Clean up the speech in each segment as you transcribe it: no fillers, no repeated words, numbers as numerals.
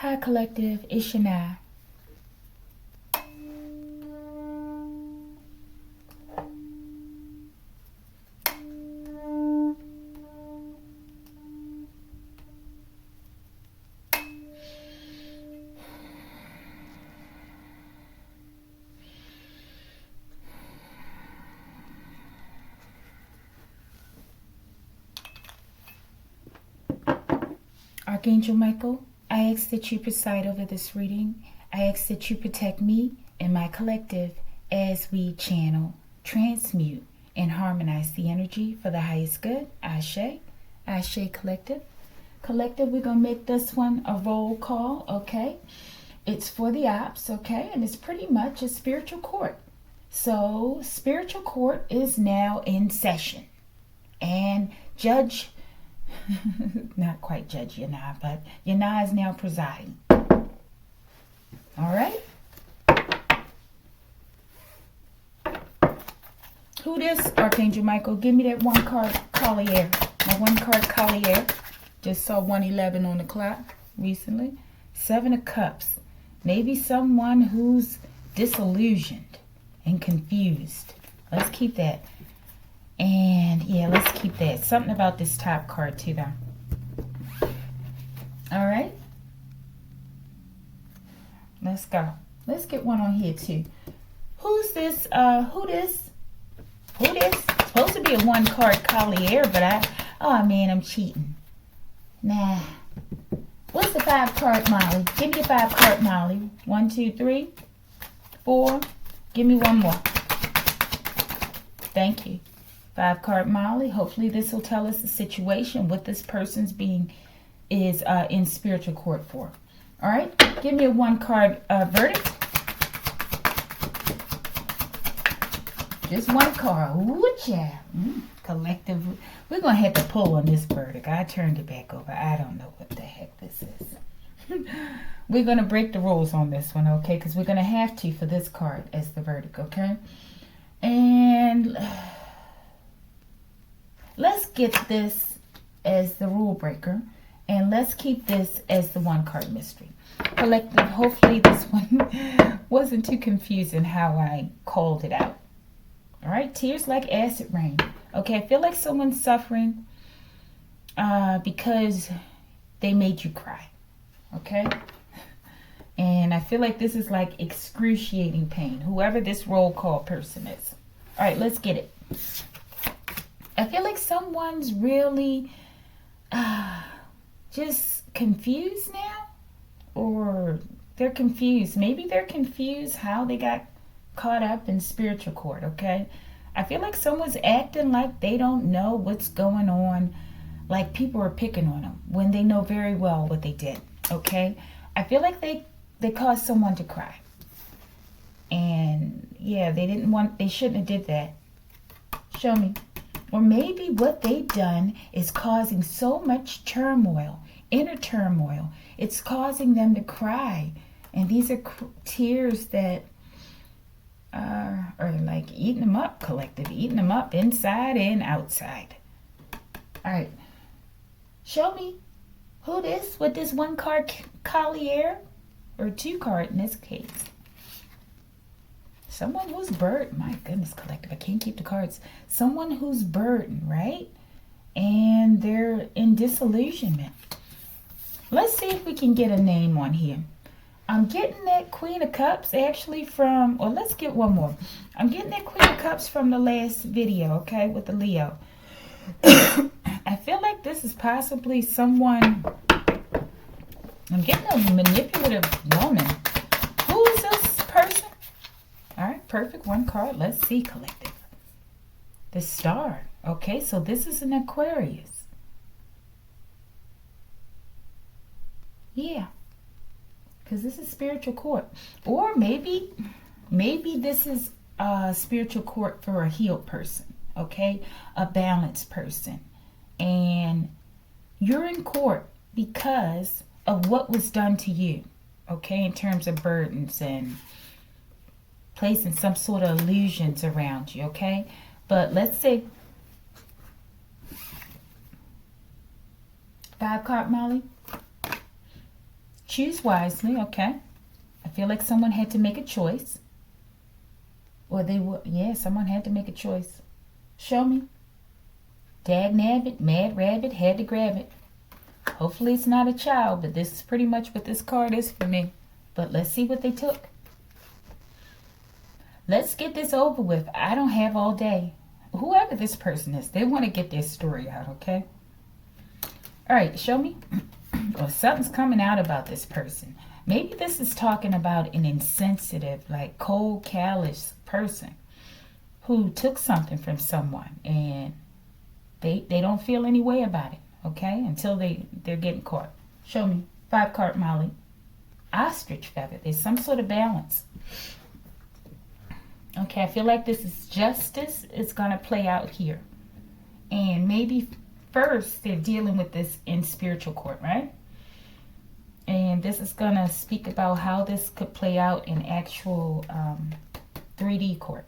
Hi, collective. It's Shania. Archangel Michael, I ask that you preside over this reading. I ask that you protect me and my collective as we channel, transmute, and harmonize the energy for the highest good. Ashe. Ashe, collective. Collective, we're going to make this one a roll call, okay? It's for the ops, okay? And it's pretty much a spiritual court. So, spiritual court is now in session. And Judge... not quite Judge Yana, but Yana is now presiding. All right. Who this? Archangel Michael, give me that one card Collier. My one card Collier. Just saw 111 on the clock recently. 7 of Cups. Maybe someone who's disillusioned and confused. Let's keep that. And yeah, let's keep that. Something about this top card too, though. All right. Let's go. Let's get one on here too. Who's this? Who this? Who this? It's supposed to be a one card Collier, but oh man, I'm cheating. Nah. What's the 5 card Molly? Give me the 5 card Molly. 1, 2, 3, 4. Give me one more. Thank you. 5 card Molly. Hopefully this will tell us the situation, what this person's is in spiritual court for. All right. Give me a 1 card verdict. Just 1 card. Ooh, child. Collective. We're going to have to pull on this verdict. I turned it back over. I don't know what the heck this is. We're going to break the rules on this one, okay? Because we're going to have to for this card as the verdict, okay? And... let's get this as the rule breaker, and let's keep this as the 1 card mystery. Collective, hopefully this one wasn't too confusing how I called it out. All right, tears like acid rain. Okay, I feel like someone's suffering because they made you cry. Okay? And I feel like this is like excruciating pain, whoever this roll call person is. All right, let's get it. I feel like someone's really just confused now, or they're confused. Maybe they're confused how they got caught up in spiritual court, okay? I feel like someone's acting like they don't know what's going on, like people are picking on them when they know very well what they did, okay? I feel like they caused someone to cry. And yeah, they shouldn't have did that. Show me. Or maybe what they've done is causing so much turmoil, inner turmoil. It's causing them to cry. And these are tears that are like eating them up, collective. Eating them up inside and outside. All right. Show me who this with this 1 card Collier. Or 2 card in this case. Someone who's burdened. My goodness, collective. I can't keep the cards. Someone who's burdened, right? And they're in disillusionment. Let's see if we can get a name on here. I'm getting that Queen of Cups actually from... or let's get one more. I'm getting that Queen of Cups from the last video, okay? With the Leo. I feel like this is possibly someone... I'm getting a manipulative woman. Who is this person? All right, perfect. 1 card. Let's see, collective. The Star. Okay, so this is an Aquarius. Yeah. Because this is spiritual court. Or maybe this is a spiritual court for a healed person. Okay? A balanced person. And you're in court because of what was done to you. Okay? In terms of burdens and placing some sort of illusions around you, okay? But let's see. 5 card Molly. Choose wisely, okay? I feel like someone had to make a choice. Or they were, yeah, someone had to make a choice. Show me. Dag nabbit, mad rabbit, had to grab it. Hopefully it's not a child, but this is pretty much what this card is for me. But let's see what they took. Let's get this over with. I don't have all day. Whoever this person is, they want to get their story out, okay? All right, show me. Or something's coming out about this person. Maybe this is talking about an insensitive, like cold, callous person who took something from someone and they don't feel any way about it, okay? Until they're getting caught. Show me. 5-card Molly. Ostrich feather. There's some sort of balance. Okay, I feel like this is justice is going to play out here. And maybe first they're dealing with this in spiritual court, right? And this is going to speak about how this could play out in actual 3D court.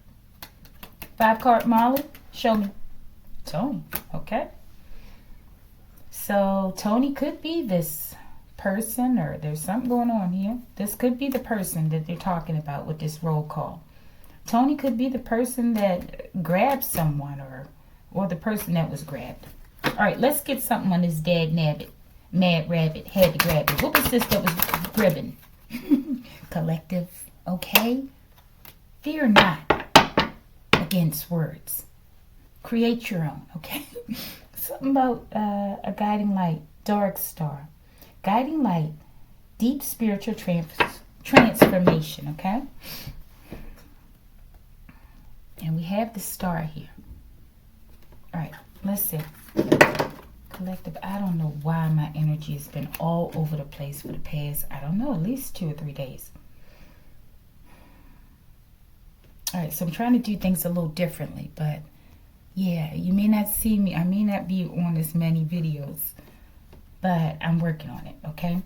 5-card Molly, show me. Tony, okay. So Tony could be this person, or there's something going on here. This could be the person that they're talking about with this roll call. Tony could be the person that grabbed someone, or the person that was grabbed. All right, let's get something on this dag nabbit. Mad rabbit had to grab it. What was this that was gribbing? Collective, okay? Fear not against words. Create your own, okay? Something about a guiding light, dark star. Guiding light, deep spiritual transformation, okay? And we have the star here. All right, let's see. Collective, I don't know why my energy has been all over the place for the past, I don't know, at least 2 or 3 days. All right, so I'm trying to do things a little differently, but yeah, you may not see me. I may not be on as many videos, but I'm working on it, okay?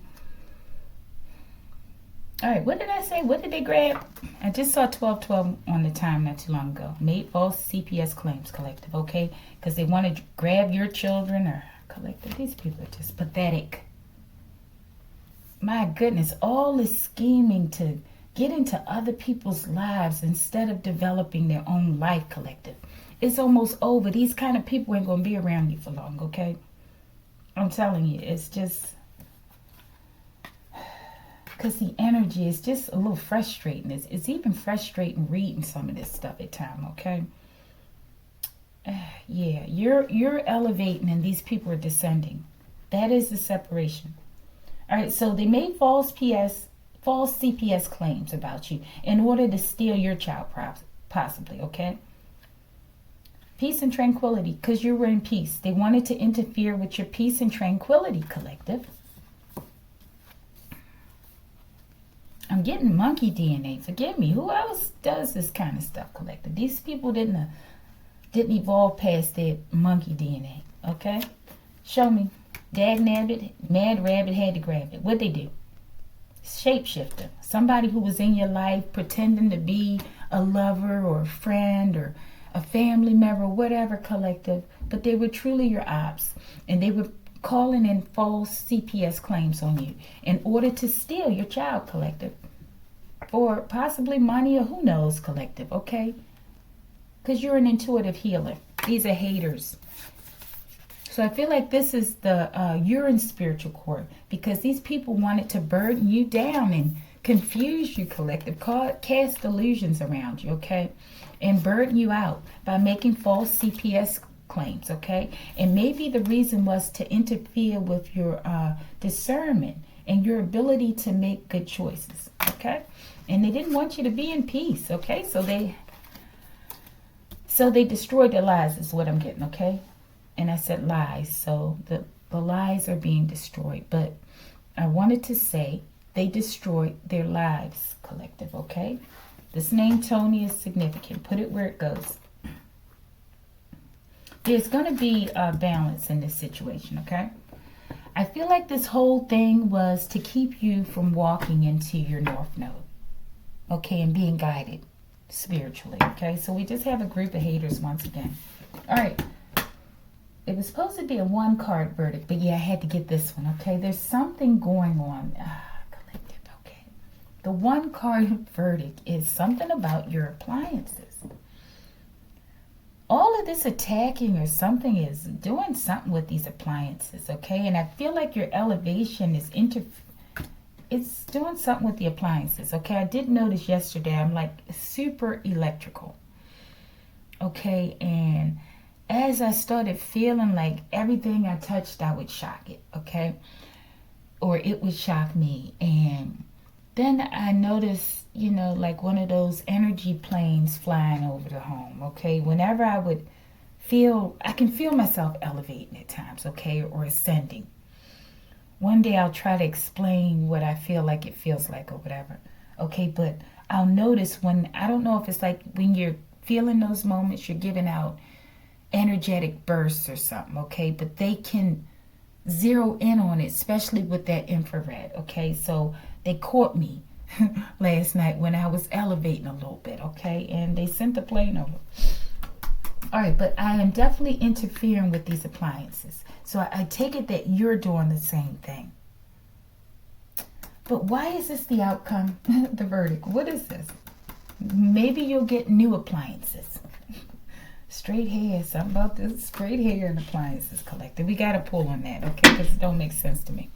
All right, what did I say? What did they grab? I just saw 1212 on the time not too long ago. Made false CPS claims, collective, okay? Because they want to grab your children or collective. These people are just pathetic. My goodness, all this scheming to get into other people's lives instead of developing their own life, collective. It's almost over. These kind of people ain't going to be around you for long, okay? I'm telling you, it's just... because the energy is just a little frustrating. It's even frustrating reading some of this stuff at times, okay? Yeah, you're elevating and these people are descending. That is the separation. All right, so they made false CPS claims about you in order to steal your child, possibly, okay? Peace and tranquility, because you were in peace. They wanted to interfere with your peace and tranquility, collective. I'm getting monkey DNA. Forgive me. Who else does this kind of stuff, collective? These people didn't evolve past their monkey DNA, okay? Show me. Dag nabbit, mad rabbit had to grab it. What'd they do? Shapeshifter. Somebody who was in your life pretending to be a lover or a friend or a family member, whatever, collective, but they were truly your ops, and they were calling in false CPS claims on you in order to steal your child, collective, for possibly money or who knows, collective, okay? Because you're an intuitive healer. These are haters. So I feel like this is you're in spiritual court because these people wanted to burden you down and confuse you, collective, cast illusions around you, okay? And burden you out by making false CPS claims, okay? And maybe the reason was to interfere with your discernment and your ability to make good choices, okay? And they didn't want you to be in peace, okay? So they destroyed their lives is what I'm getting, okay? And I said lies, so the lies are being destroyed. But I wanted to say they destroyed their lives, collective, okay? This name Tony is significant. Put it where it goes. There's going to be a balance in this situation, okay? I feel like this whole thing was to keep you from walking into your North Node, okay, and being guided spiritually, okay? So we just have a group of haters once again. All right. It was supposed to be a 1-card verdict, but yeah, I had to get this one, okay? There's something going on. The one card verdict is something about your appliances. All of this attacking or something is doing something with these appliances, okay? And I feel like your elevation is it's doing something with the appliances, okay? I did notice yesterday I'm like super electrical, okay? And as I started feeling like everything I touched, I would shock it, okay? Or it would shock me. And then I noticed, you know, like one of those energy planes flying over the home, okay? Whenever I would I can feel myself elevating at times, okay? Or ascending. One day I'll try to explain what I feel like it feels like or whatever, okay? But I'll notice when, I don't know if it's like when you're feeling those moments, you're giving out energetic bursts or something, okay? But they can zero in on it, especially with that infrared, okay? So they caught me last night when I was elevating a little bit, okay? And they sent the plane over. All right, but I am definitely interfering with these appliances. So I take it that you're doing the same thing. But why is this the outcome, the verdict? What is this? Maybe you'll get new appliances. Straight hair, something about this straight hair and appliances collected. We got to pull on that, okay? Because it don't make sense to me.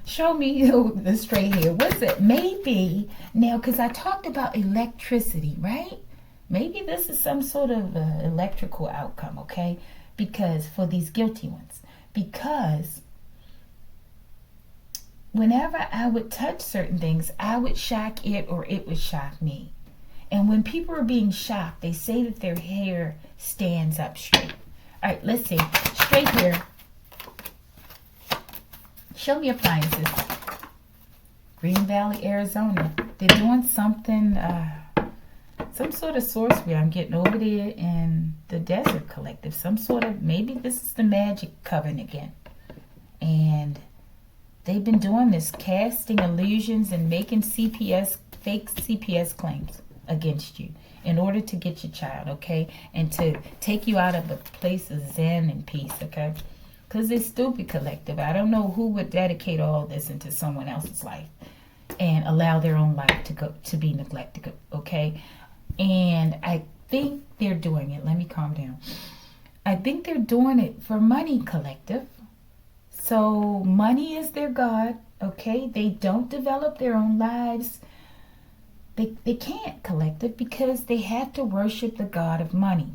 Show me the straight hair. What's it? Maybe, now, because I talked about electricity, right? Maybe this is some sort of electrical outcome, okay? Because for these guilty ones. Because whenever I would touch certain things, I would shock it or it would shock me. And when people are being shocked, they say that their hair stands up straight. All right, let's see. Straight hair. Show me appliances. Green Valley, Arizona. They're doing something, some sort of sorcery I'm getting over there in the Desert Collective. Some sort of, maybe this is the magic coven again. And they've been doing this, casting illusions and making fake CPS claims against you in order to get your child, okay? And to take you out of a place of zen and peace, okay? Because it's stupid, collective. I don't know who would dedicate all this into someone else's life and allow their own life to be neglected, okay? And I think they're doing it. Let me calm down. I think they're doing it for money, collective. So money is their God, okay? They don't develop their own lives. They can't, collective, because they have to worship the God of money,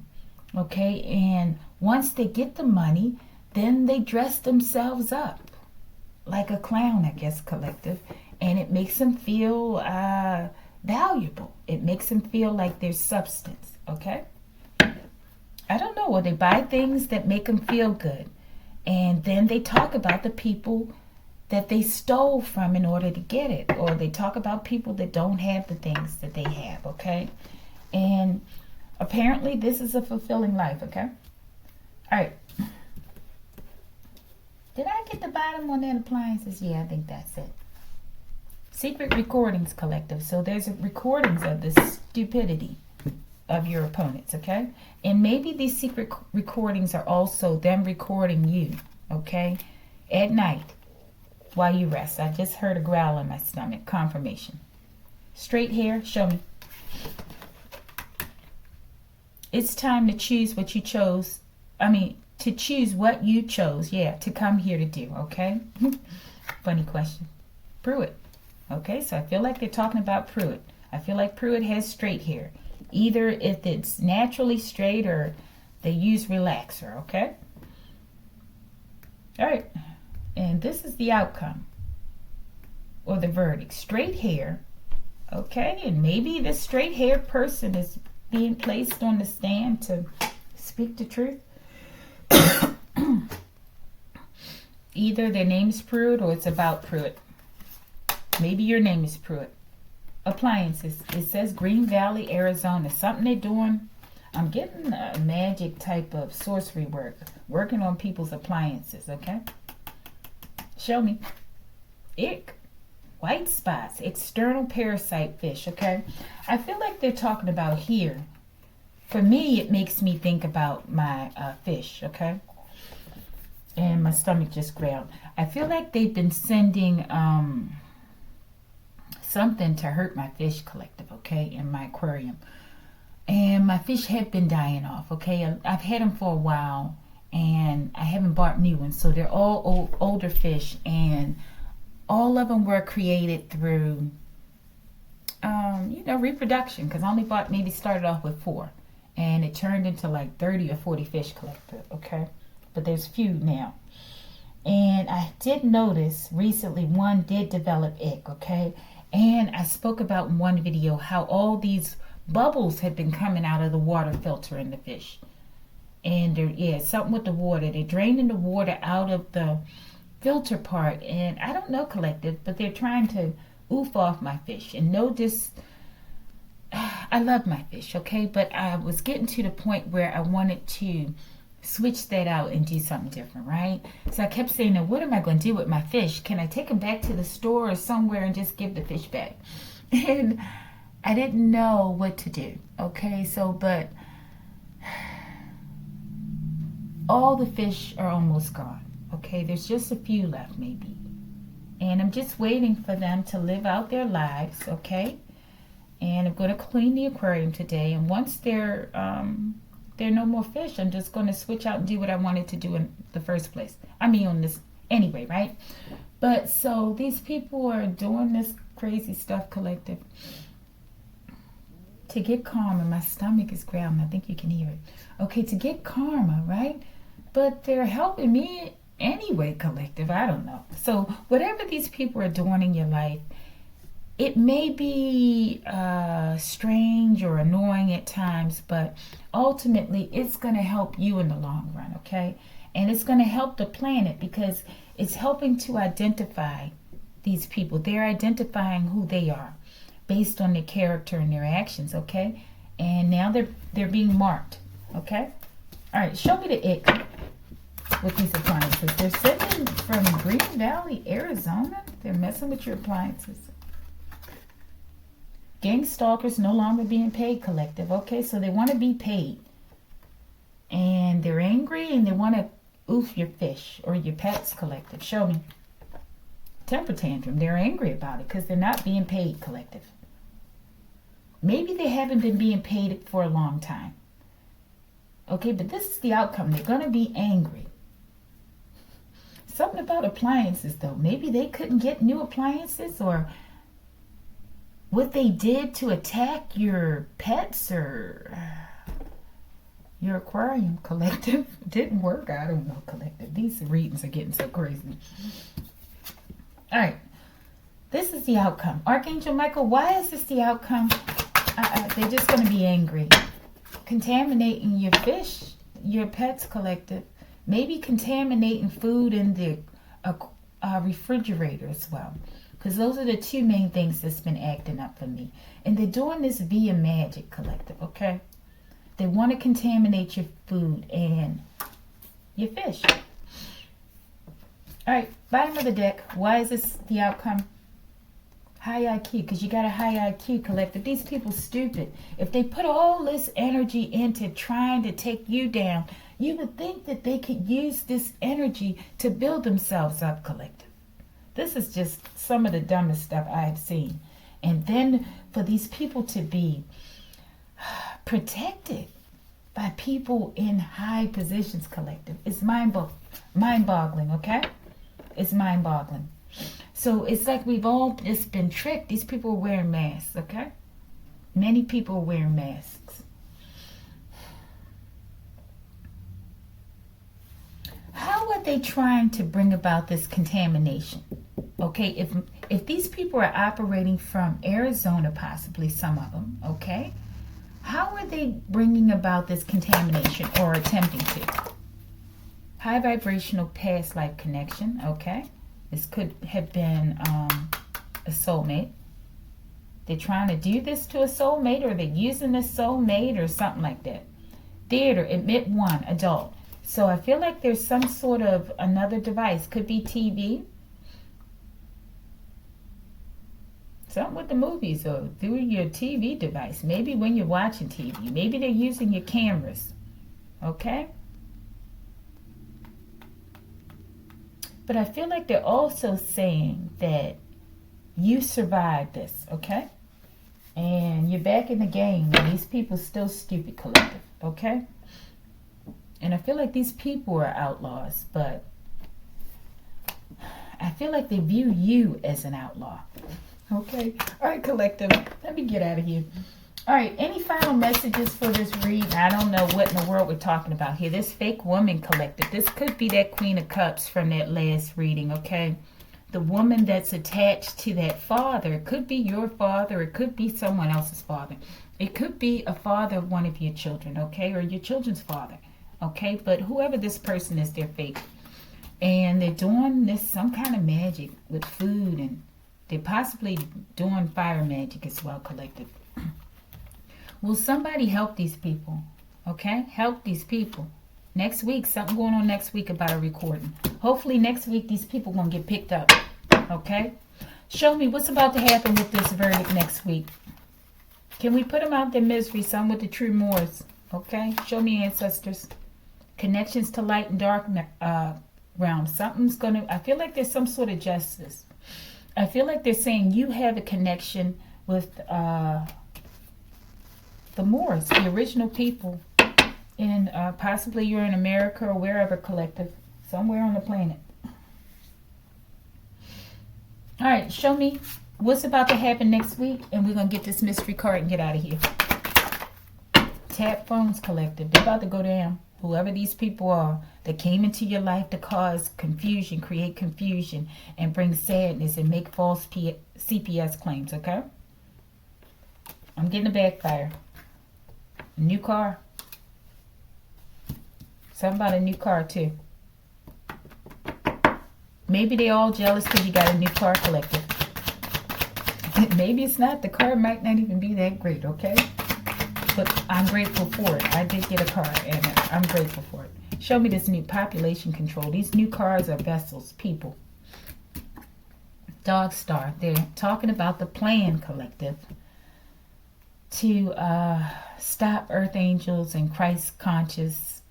okay? And once they get the money, then they dress themselves up like a clown, I guess, collective. And it makes them feel valuable. It makes them feel like there's substance, okay? I don't know. Or they buy things that make them feel good. And then they talk about the people that they stole from in order to get it. Or they talk about people that don't have the things that they have, okay? And apparently this is a fulfilling life, okay? All right. Did I get the bottom on that appliances? Yeah, I think that's it. Secret recordings collective. So there's recordings of the stupidity of your opponents, okay? And maybe these secret recordings are also them recording you, okay? At night while you rest. I just heard a growl in my stomach. Confirmation. Straight hair, show me. It's time to choose what you chose. To choose what you chose, to come here to do, okay? Funny question. Pruitt. Okay, so I feel like they're talking about Pruitt. I feel like Pruitt has straight hair. Either if it's naturally straight or they use relaxer, okay? All right, and this is the outcome or the verdict. Straight hair, okay? And maybe this straight hair person is being placed on the stand to speak the truth. Either their name is Pruitt or it's about Pruitt. Maybe your name is Pruitt. Appliances. It says Green Valley, Arizona. Something they're doing. I'm getting a magic type of sorcery work. Working on people's appliances, okay? Show me. Ick. White spots. External parasite fish, okay? I feel like they're talking about here. For me, it makes me think about my fish, okay? And my stomach just growled. I feel like they've been sending some something to hurt my fish collective, okay, in my aquarium. And my fish have been dying off, okay? I've had them for a while, and I haven't bought new ones. So they're all older fish, and all of them were created through, reproduction, because I only started off with 4. And it turned into like 30 or 40 fish collective, okay? But there's few now. And I did notice recently one did develop ick, okay? And I spoke about in one video how all these bubbles had been coming out of the water filter in the fish. And something with the water. They're draining the water out of the filter part. And I don't know, collective, but they're trying to oof off my fish. And I love my fish, okay? But I was getting to the point where I wanted to switch that out and do something different, right? So I kept saying, now what am I going to do with my fish? Can I take them back to the store or somewhere and just give the fish back? And I didn't know what to do, okay? But all the fish are almost gone, okay? There's just a few left, maybe. And I'm just waiting for them to live out their lives, okay? And I'm going to clean the aquarium today. And once they're no more fish, I'm just going to switch out and do what I wanted to do in the first place. On this anyway, right? But so these people are doing this crazy stuff, collective, to get karma. My stomach is growling. I think you can hear it. Okay, to get karma, right? But they're helping me anyway, collective. I don't know. So whatever these people are doing in your life, it may be strange or annoying at times, but ultimately it's going to help you in the long run, okay? And it's going to help the planet because it's helping to identify these people. They're identifying who they are based on their character and their actions, okay? And now they're being marked, okay? All right, show me the ick with these appliances. They're sending from Green Valley, Arizona. They're messing with your appliances. Gang stalkers no longer being paid, collective. Okay, so they want to be paid. And they're angry and they want to oof your fish or your pets, collective. Show me. Temper tantrum. They're angry about it because they're not being paid, collective. Maybe they haven't been being paid for a long time. Okay, but this is the outcome. They're going to be angry. Something about appliances, though. Maybe they couldn't get new appliances, or what they did to attack your pets or your aquarium, collective, didn't work. I don't know, collective. These readings are getting so crazy. All right. This is the outcome. Archangel Michael, why is this the outcome? They're just going to be angry. Contaminating your fish, your pets, collective. Maybe contaminating food in the refrigerator as well. Because those are the two main things that's been acting up for me. And they're doing this via magic, collective, okay? They want to contaminate your food and your fish. All right, bottom of the deck. Why is this the outcome? High IQ, because you got a high IQ, collective. These people stupid. If they put all this energy into trying to take you down, you would think that they could use this energy to build themselves up, collective. This is just some of the dumbest stuff I've seen. And then for these people to be protected by people in high positions, collective, it's mind-boggling, okay? It's mind-boggling. So it's like we've all just been tricked. These people are wearing masks, okay? Many people are wearing masks. How are they trying to bring about this contamination? Okay, if these people are operating from Arizona, possibly some of them, okay, how are they bringing about this contamination or attempting to? High vibrational past life connection, okay. This could have been a soulmate. They're trying to do this to a soulmate, or they're using a soulmate or something like that. Theater, admit one, adult. So I feel like there's some sort of another device. Could be TV. Something with the movies or through your TV device. Maybe when you're watching TV. Maybe they're using your cameras. Okay? But I feel like they're also saying that You survived this, okay? And you're back in the game, and these people still stupid, collective, okay? And I feel like these people are outlaws, but I feel like they view you as an outlaw. Okay. All right, collective. Let me get out of here. All right. Any final messages for this read? I don't know what in the world we're talking about here. This fake woman, collective. This could be that Queen of Cups from that last reading, okay? The woman that's attached to that father. It could be your father. It could be someone else's father. It could be a father of one of your children, okay? Or your children's father, okay? But whoever this person is, they're fake. And they're doing this some kind of magic with food, and they're possibly doing fire magic as well, collective. Will somebody help these people? Okay? Help these people. Next week, something going on next week about a recording. Hopefully next week these people going to get picked up. Okay? Show me what's about to happen with this verdict next week. Can we put them out their misery, some with the true Moors? Okay? Show me ancestors. Connections to light and dark realm. Something's gonna, I feel like there's some sort of justice. I feel like they're saying you have a connection with the Moors, the original people, and possibly you're in America or wherever, collective, somewhere on the planet. All right, show me what's about to happen next week, and we're gonna get this mystery card and get out of here. Tap phones, collective. They're about to go down. Whoever these people are that came into your life to cause confusion, create confusion, and bring sadness and make false CPS claims, okay? I'm getting a backfire. A new car. Something about a new car, too. Maybe they all jealous because you got a new car, collective. Maybe it's not. The car might not even be that great, okay? But I'm grateful for it. I did get a car, and I'm grateful for it. Show me this new population control. These new cars are vessels, people. Dog Star. They're talking about the plan, collective, to stop Earth Angels and Christ-conscious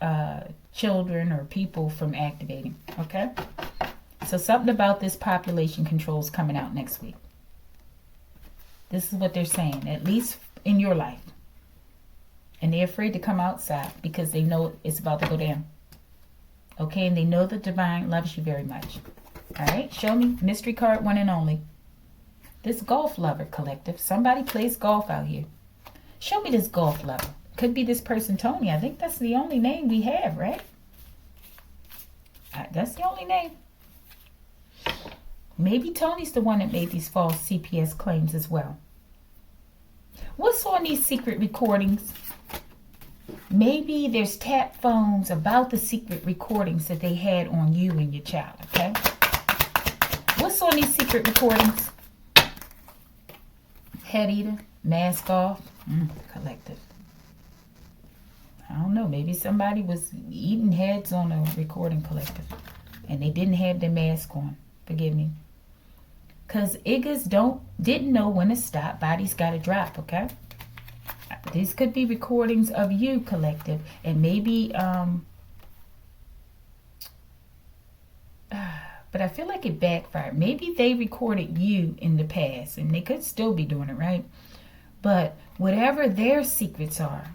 children or people from activating, okay? So something about this population control is coming out next week. This is what they're saying, at least in your life. And they're afraid to come outside because they know it's about to go down. Okay, and they know the divine loves you very much. All right, show me mystery card one and only. This golf lover, collective. Somebody plays golf out here. Show me this golf lover. Could be this person, Tony. I think that's the only name we have, right? That's the only name. Maybe Tony's the one that made these false CPS claims as well. What's on these secret recordings? Maybe there's tap phones about the secret recordings that they had on you and your child, okay? What's on these secret recordings? Head eater, mask off, collective. I don't know, maybe somebody was eating heads on a recording, collective, and they didn't have their mask on. Forgive me. Because Iggas didn't know when to stop. Bodies got to drop, okay? These could be recordings of you, collective. And maybe, but I feel like it backfired. Maybe they recorded you in the past. And they could still be doing it, right? But whatever their secrets are,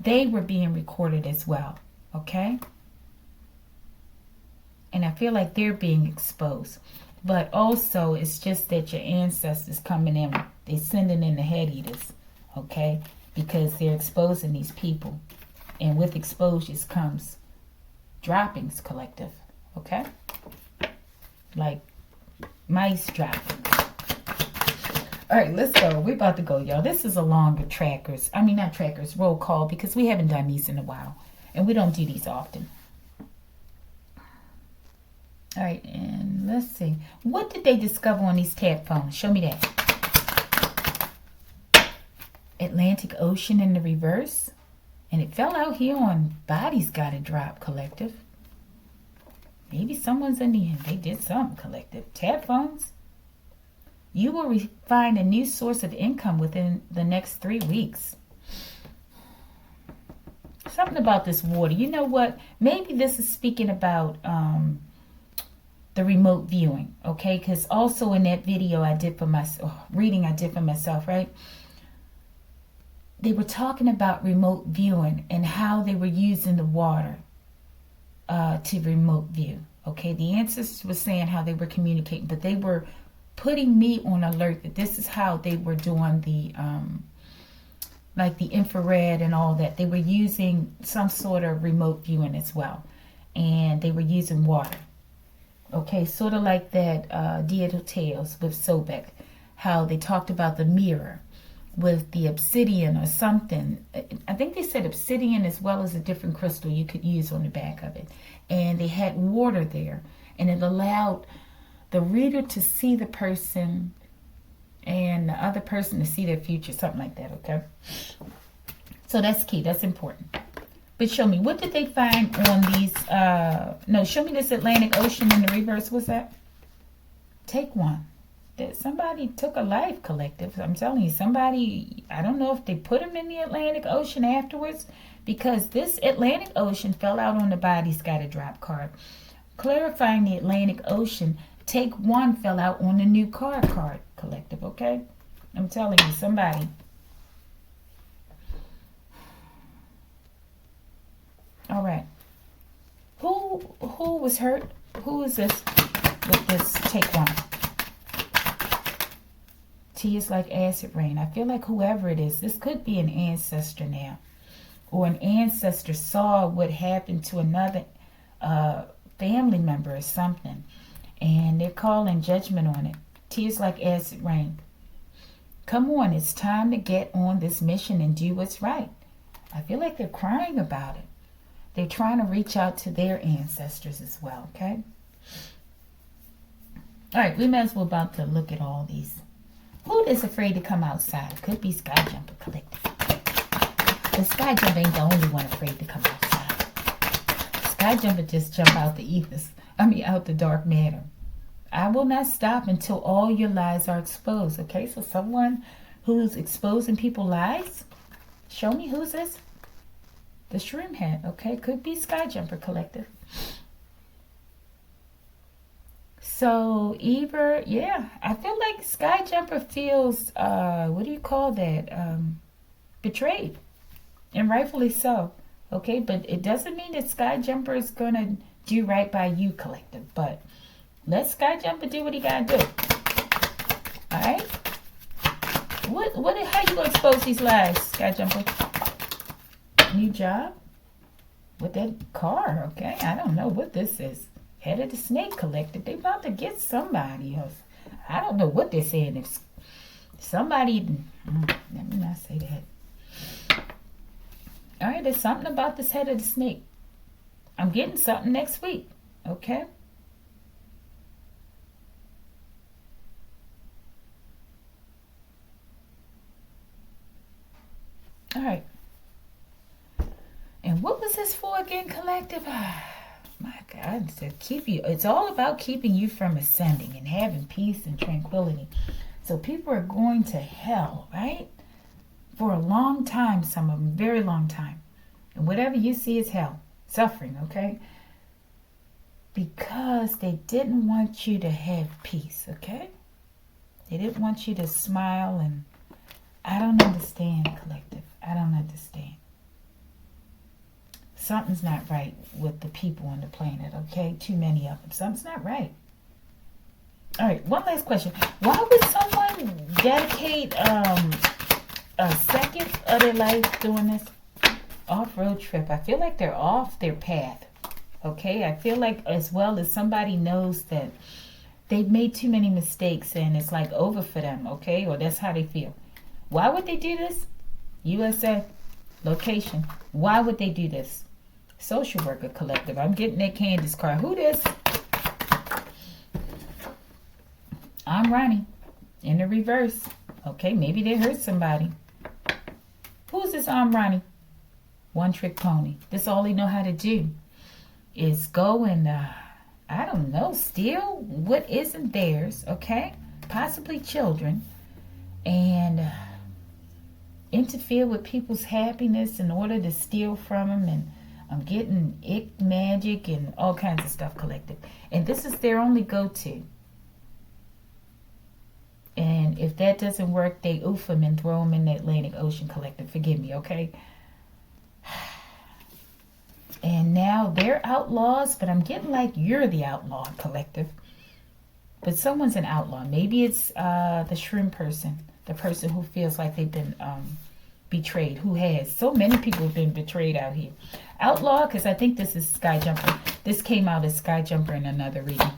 they were being recorded as well, okay? And I feel like they're being exposed. But also, it's just that your ancestors coming in, they're sending in the head eaters, okay? Because they're exposing these people. And with exposures comes droppings, collective, okay? Like mice dropping. All right, let's go. We're about to go, y'all. This is a longer roll call, because we haven't done these in a while. And we don't do these often. All right, and let's see. What did they discover on these tap phones? Show me that. Atlantic Ocean in the reverse. And it fell out here on Bodies Gotta Drop, collective. Maybe someone's in the end. They did something, collective. Tap phones. You will find a new source of income within the next 3 weeks. Something about this water. You know what? Maybe this is speaking about the remote viewing, okay? Because also in that video I did for myself, reading I did for myself, right? They were talking about remote viewing and how they were using the water to remote view, okay? The ancestors were saying how they were communicating, but they were putting me on alert that this is how they were doing the, like the infrared and all that. They were using some sort of remote viewing as well. And they were using water. Okay, sort of like that Digital Tales with Sobek, how they talked about the mirror with the obsidian or something. I think they said obsidian as well as a different crystal you could use on the back of it. And they had water there, and it allowed the reader to see the person and the other person to see their future, something like that, okay? So that's key, that's important. But show me, what did they find on these, no, show me this Atlantic Ocean in the reverse. What's that? Take one. Somebody took a life, collective. I'm telling you, somebody, I don't know if they put them in the Atlantic Ocean afterwards, because this Atlantic Ocean fell out on the bodies, got a drop card. Clarifying the Atlantic Ocean, take one fell out on the new card, collective, okay? I'm telling you, somebody. All right. Who was hurt? Who is this with this take one? Tears like acid rain. I feel like whoever it is, this could be an ancestor now. Or an ancestor saw what happened to another family member or something. And they're calling judgment on it. Tears like acid rain. Come on, it's time to get on this mission and do what's right. I feel like they're crying about it. They're trying to reach out to their ancestors as well, okay? All right, we might as well about to look at all these. Who is afraid to come outside? Could be Skyjumper Collective. The Skyjumper ain't the only one afraid to come outside. Skyjumper just jump out the ethers. Out the dark matter. I will not stop until all your lies are exposed, okay? So someone who's exposing people's lies, show me who's this? The Shroom Head, okay? Could be Skyjumper Collective. So, either, yeah, I feel like Skyjumper feels, what do you call that? Betrayed. And rightfully so, okay? But it doesn't mean that Skyjumper is going to do right by you, collective. But let Skyjumper do what he got to do. All right? How you going to expose these lies, Skyjumper? New job with that car, okay? I don't know what this is. Head of the Snake Collective. They about to get somebody else. I don't know what they're saying. If somebody, let me not say that. All right, there's something about this head of the snake. I'm getting something next week, okay? All right. And what was this for again, collective? My God, to keep you. It's all about keeping you from ascending and having peace and tranquility. So people are going to hell, right? For a long time, some of them, very long time. And whatever you see is hell, suffering, okay? Because they didn't want you to have peace, okay? They didn't want you to smile, and I don't understand, collective. I don't understand. Something's not right with the people on the planet, okay? Too many of them. Something's not right. All right, one last question. Why would someone dedicate a second of their life doing this off-road trip? I feel like they're off their path, okay? I feel like as well as somebody knows that they've made too many mistakes and it's like over for them, okay? Or that's how they feel. Why would they do this? USA, location. Why would they do this? Social worker collective. I'm getting that Candace card. Who this? I'm Ronnie. In the reverse. Okay, maybe they hurt somebody. Who's this I'm Ronnie? One trick pony. This all they know how to do is go and, I don't know, steal what isn't theirs, okay? Possibly children. And interfere with people's happiness in order to steal from them. And I'm getting ick magic and all kinds of stuff, collective. And this is their only go-to. And if that doesn't work, they oof them and throw them in the Atlantic Ocean, collective. Forgive me, okay? And now they're outlaws, but I'm getting like you're the outlaw, collective. But someone's an outlaw. Maybe it's the shrimp person, the person who feels like they've been betrayed, who has. So many people have been betrayed out here. Outlaw, because I think this is Sky Jumper. This came out as Sky Jumper in another reading.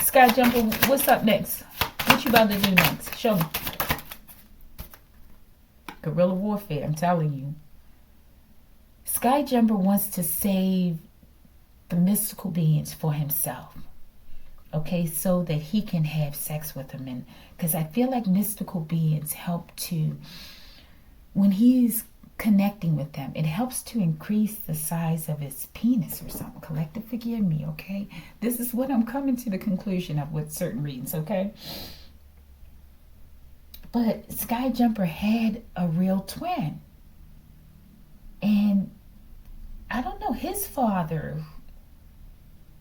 Sky Jumper, what's up next? What you about to do next? Show me. Guerrilla warfare, I'm telling you. Sky Jumper wants to save the mystical beings for himself. Okay, so that he can have sex with them. And because I feel like mystical beings help to, when he's connecting with them, it helps to increase the size of his penis or something. Collective, forgive me, okay? This is what I'm coming to the conclusion of with certain readings, okay? But Sky Jumper had a real twin. And I don't know, his father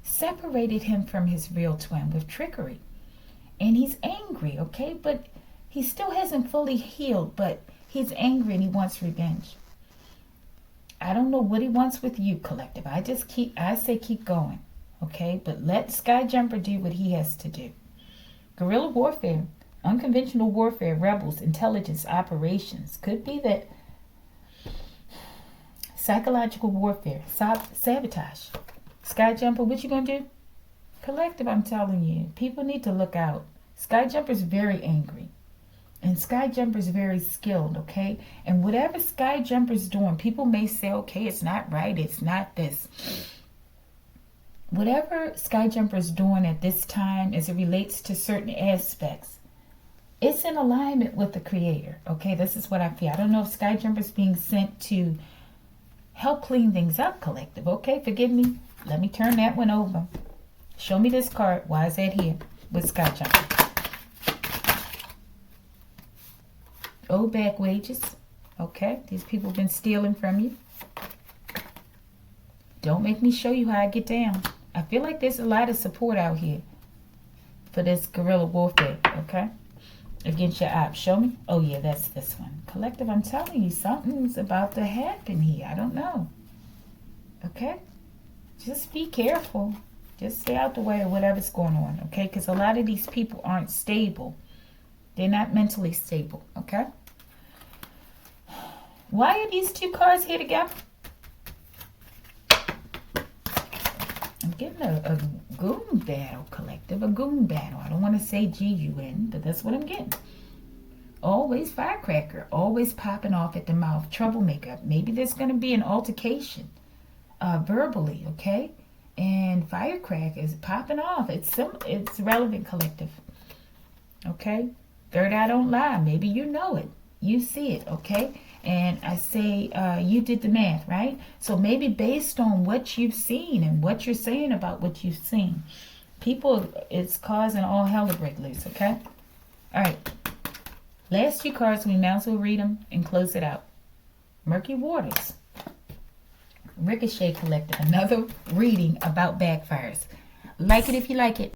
separated him from his real twin with trickery. And he's angry, okay? But he still hasn't fully healed, but he's angry and he wants revenge. I don't know what he wants with you, collective. I say keep going, okay? But let Sky Jumper do what he has to do. Guerrilla warfare, unconventional warfare, rebels, intelligence, operations. Could be that psychological warfare, sabotage. Sky Jumper, what you gonna do? Collective, I'm telling you, people need to look out. Sky Jumper's very angry. And Sky Jumper's very skilled, okay? And whatever Sky Jumper's doing, people may say, okay, it's not right, it's not this. Whatever Sky Jumper's doing at this time as it relates to certain aspects, it's in alignment with the Creator, okay? This is what I feel. I don't know if Sky Jumper's being sent to help clean things up, collective, okay? Forgive me. Let me turn that one over. Show me this card. Why is that here with Sky Jumper? Owe back wages. Okay, these people have been stealing from you. Don't make me show you how I get down. I feel like there's a lot of support out here for this guerrilla warfare, okay? Against your ops. Show me. Oh, yeah, that's this one. Collective, I'm telling you, something's about to happen here. I don't know. Okay? Just be careful. Just stay out the way of whatever's going on, okay? Because a lot of these people aren't stable. They're not mentally stable, okay? Why are these two cards here together? I'm getting a goon battle, collective. A goon battle. I don't want to say G-U-N, but that's what I'm getting. Always firecracker. Always popping off at the mouth. Troublemaker. Maybe there's going to be an altercation verbally, okay? And firecracker is popping off. It's relevant, collective. Okay? Third eye don't lie. Maybe you know it. You see it, okay? And I say you did the math, right? So maybe based on what you've seen and what you're saying about what you've seen, people, it's causing all hell to break loose, okay? All right. Last two cards, we might as well read them and close it out. Murky Waters. Ricochet, collective. Another reading about backfires. Like it if you like it.